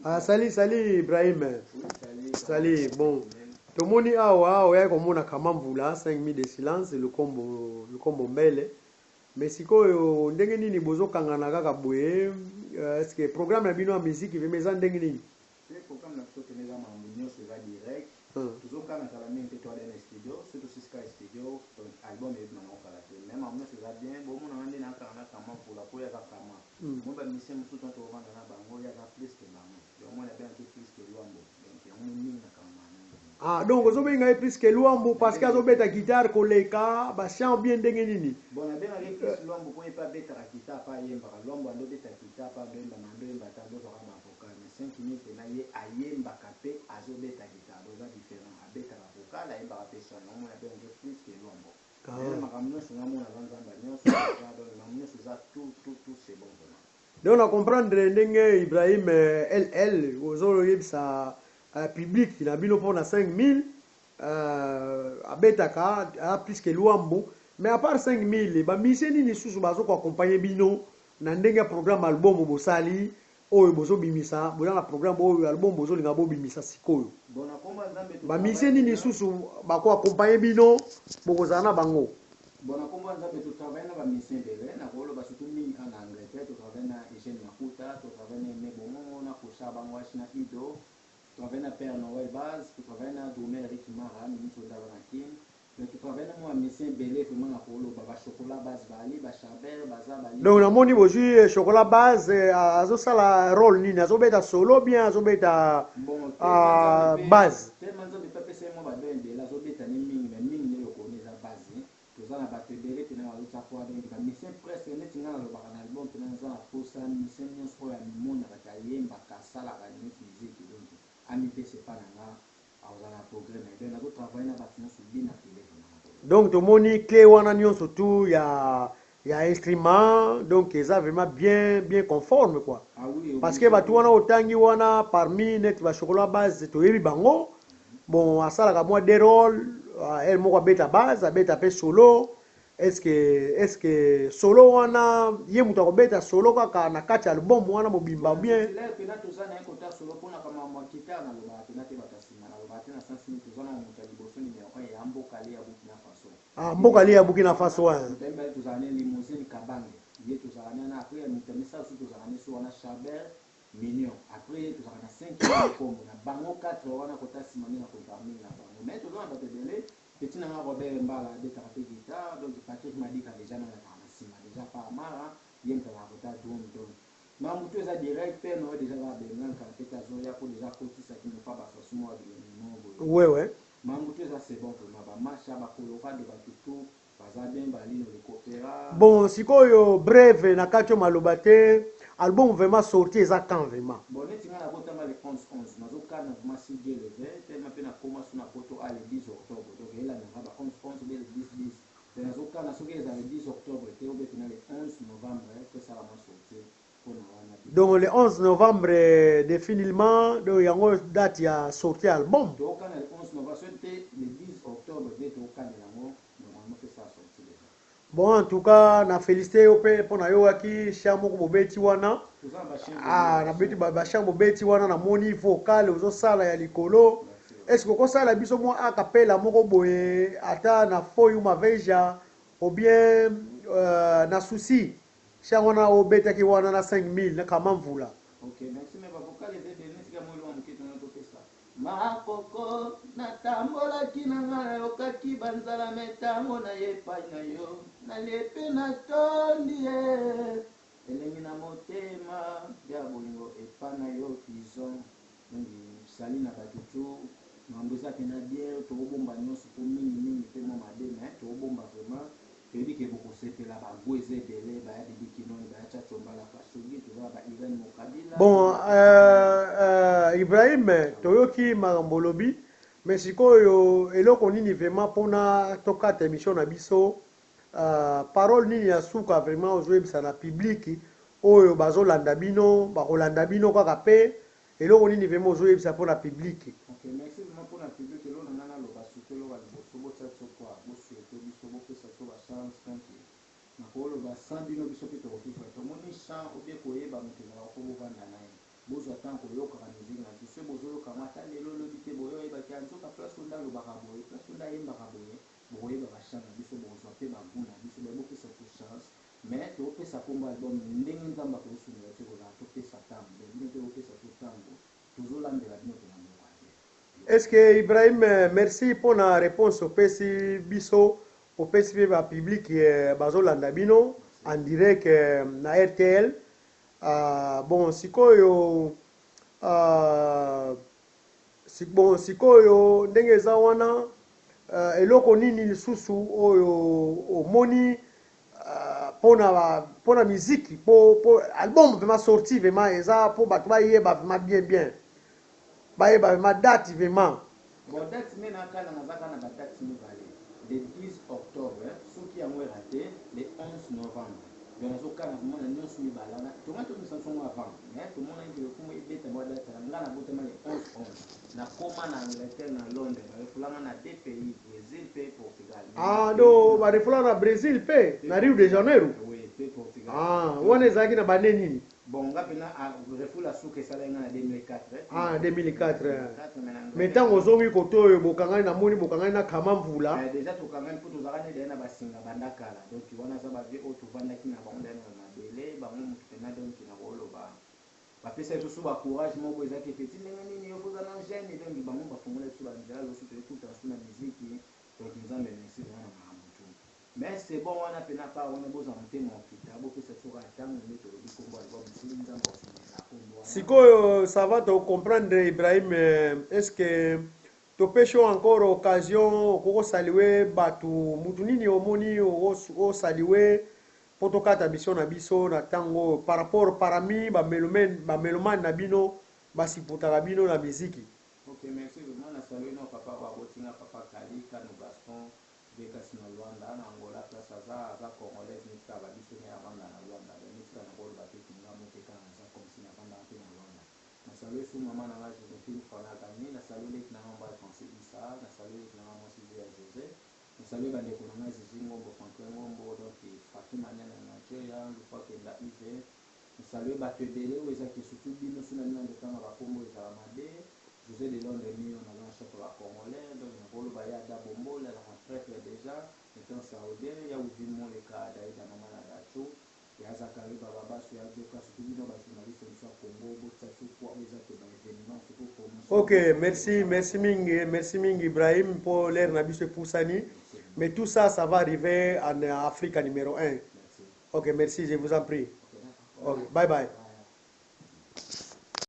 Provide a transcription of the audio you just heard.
Ah, salut Ibrahim. Salut, bon. Tomoni awa oya komona kama mvula 5 minutes de silence le combo mbele. Mais sikoyo ndenge nini bozokangana kaka boye est-ce que programme ya bino ya musique vimeza ndenge nini? C'est programme na sote neza mambo se va direct. Tuzokana kala mente to dans studio, surtout Sky studio, album est na okala te. Même mambo se va bien, bon mona ngande na kama pour la poya kama. Mo ba mission musu to vanda na bango ya plus que maman. Donc moi na bien tout plus que Luambo. Donc ya mo ninga kama. Ah donc ozobenga plus que Luambo parce que azobeta guitare koleka ba chant bien ndenge nini? Bon na bien avec plus Luambo pour pas beta guitare pas yemba Luambo ando beta guitare pas bemba na ndo yemba tando so kama vocal mais 5 minutes na ye ayemba kapé azobeta guitare donc c'est différent abeta la vocal ayemba kapé son on a bien plus que Luambo. Mais makamno so ngamo na vanzamba nyonso donc makamno so za tout c'est bon vraiment. Donc on comprendre ndenge Ibrahim LL ozolo yebisa public na bino pour na 5000 abetaka plus que Luambo mais à part 5000 ba miseni ni susu bazo ko accompagner bino na ndenge programme album bosali oyo bozo bimisa boza na programme oyo album bozo linga bo bimisa sikoyo ba miseni ni susu ba ko accompagner bino bokozana na bango. Bon, comme on travaille dans la mission de l'air, on a surtout mis en Angleterre, on travaille dans Eugène Makuta, on travaille dans Mebomo, on a Koucha Bangwash na Ido, on travaille dans Père Noël Baz, on travaille dans Doumé Eric Mara, ministre d'Avanakin, mais on travaille dans la mission Belé, vraiment à Polo, Baba Chocolat Baz Bali, Bachabel, Baza Bali. Donc, on a moni aujourd'hui Chocolat Baz, azo sala rôle nini, azo beta solo bien, azo beta base. Tellement de papiers, c'est moi, ben de la zobeta ni ming, mais ming ne le connaît à base. Tozana batebele tena waluta kwa donc ba mission presque neti ngana lo bana album tena nzana posa mission nyonso ya mona bakayemba kasala ka musique donc ami pese pa nanga awazana programme donc nazo travailler na batino sur bien appelé. Donc to moni clé wana nyonso tout ya instrument donc ça vraiment bien conforme quoi. Ah oui, parce que batu wana otangi wana parmi net ba chocolat base to yebi bango bon asala ka moi des rôles elle moko beta base beta pe solo est-ce que solo wana ye mutu akobeta solo kaka na kati album wana mobimba bien là pena tozana ekota solo pona kama mokita na loba pena te batasima na loba te na sensi ni tozana mutu liboso ni ya mbokali ya Burkina Faso. Ah mbokali ya Burkina Faso wa tembe tozana limousine kabange ye tozana na après mutu misa su tozana so wana Chabert million après tozana 5 comme na bango 4 wana kota simani na kota na bango mais tozana batebele petit na Robert Mbala de tapé guitare donc Patrick m'a dit qu'il déjà dans la tarasima déjà par mara bien que la kota drum donc mambo tu za direct no déjà va benga ka peta zoya pour déjà côté ça qui ne pas ba façon wa de ouais mambo tu za c'est bon pour ma ba marcha ba koloka de ba tutu baza bien bali no le coopéra bon sikoyo bref na kacho malobate album vraiment sorti eza quand vraiment bon neti ngana kota ma le 11 nazo kana ma si Dieu le veut tellement pe na koma suna poto à le 10 octobre donc elle a na ba 11 le 10 nazo kana soki eza le 10 octobre te obeti na le 11 novembre que ça va sortir pour na wana donc le 11 novembre définitivement donc yango date ya sorti album donc kana le 11 novembre c'était le 10 octobre de to kana yango normalement que ça sortir déjà. Bon en tout cas na félicité yo pe pona yo aki chamo ko bobeti wana na beti ba chamo beti wana na moni vocal ozo sala ya likolo est-ce que ko sala biso mo a capella moko boye ata na foyu maveja ou bien na souci chamo na obeta ki wana na 5000 na kama mvula. OK merci mais ba vocal et de netika mo lo mukito na to pesa makoko natambolaki na ngai okaki banzala metango na yepai na yo nalepe na tondi ye elengi na motema ya bolingo epa na yo kizon sali na batutu mambo eza pena bien tokobomba nyonso po mingi mpe mwa mabe me tokobomba vraiment toyebi ke bokosepela bago eza ebele baya didikinoi baya chachombala kashogi tozala ba Irene Mokabila bon Ibrahim toyoki makambo lobi mais sikoyo eloko nini vraiment pona tokata émission na biso parole nini ya suka vraiment ozoyebisa na public oyo bazolanda bino bakolanda bino kaka pe eloko nini vraiment ozoyebisa mpona public. OK merci vraiment mpona public eloko na ngana loba sukelo ba liboso botya kwa bosuete biso bopesa so ba chance tanki na koloba sans bino biso mpe tokokufa tomoni champ obie koyeba moto ezalaka po bovanda na ye bozwa ntango koyokaka miziki na biso bozoyoka mata lelo olobi te boyoyebaki anzoka place onda alobaka boye place onda ayembaka boye bokoyebaka chant na biso bokozwa mpe bagu na biso bayebopesa to chance mais topesa kombo album ndenge nzambe akoyosunela te kozala topesa ntango bino te topesa to ntango tozolambela bino mpe na moko te. Est-ce que Ibrahim, merci pour la réponse au PC Biso, au PC public Bazolanda Bino, en direct na RTL. Bon, sikoyo sikoyo ndenge za wana eloko nini lisusu oyo omoni pona miziki po album vraiment sorti vraiment eza po bato bayeba vraiment bien bayeba vraiment date vraiment bon date me nakala nazaka na badate mibale le 10 octobre soki yango erate le 11 novembre donc nazokana komona nyonso mibale wana tonga tokisa songo avant mais tomonaki lokumu ebeta mwa date nga nabotama le 11 nakoma na Angleterre na Londres barefulanga na deux pays Brésil mpe Portugal. Do barefulanga na Brésil mpe na Rio de Janeiro. Oui, mpe Portugal. Wana ezalaki na bane nini? Bon nga pena refula suka esala nga na 2004. 2004. Mais ntango ozongi koto oyo bokangani namoni bokangani na kama mvula. Déjà tokangani mpo tozalaka nde na basinga bandakala donc wana aza bavie oyo tovandaki na bango ndani na mabele bango motu pena donc na koloba bapesa biso so bacourage moko ezalaki epeti ndenge nini okozala na gene donc bango bafongola biso banzela loso toekuta so na miziki donc nzambe merci wana makambo tu mais c'est bon wana pena pa wana boza motema okita bopesa biso kaka ntango nde tolobi kombo album soki nzambe osonela kombo wana sikoyo ça va to comprendre Ibrahim est-ce que topesho encore occasion koko saliwe batu mutu nini omoni o saliwe potokata biso na biso na tango par rapport parami ba meloman na bino basiputaka bino na miziki. Ok, merci vraiment na saluer no papa wa botinga papa Kalika no Gaston Bekasi na Luanda na Angola place aza congolais nitka ba biso ne avanda na Luanda nitka na bolo ba tekinga moteka na za comme si na avanda pe na Luanda. Na saluer su mama na ngaji Josephine Fanaka ni na saluer le na ngamba François Issa na saluer na ngamba Sylvia José na saluer ba ndeko na ngaji Zingombo Franklin Ngombo donc Fatima Nyana na Nigeria Lufa Kenda Ive na saluer ba tebele o ezaki surtout bino suna mina ndetanga ba kombo ezala mabe José de Londres Mio na la chef la congolais donc na bolo ba ya da bombo la retraite déjà étant saoudien ya uvimo le ka daida mama na dacho ya zakari baba baso ya joka surtout bino ba journaliste so Congo botsa so kwa ezaki ba événement surtout pour OK, merci mingi Ibrahim pour l'air na biso poussani mais tout ça va arriver en Afrique numéro 1. OK, merci, je vous en prie. OK, bye bye.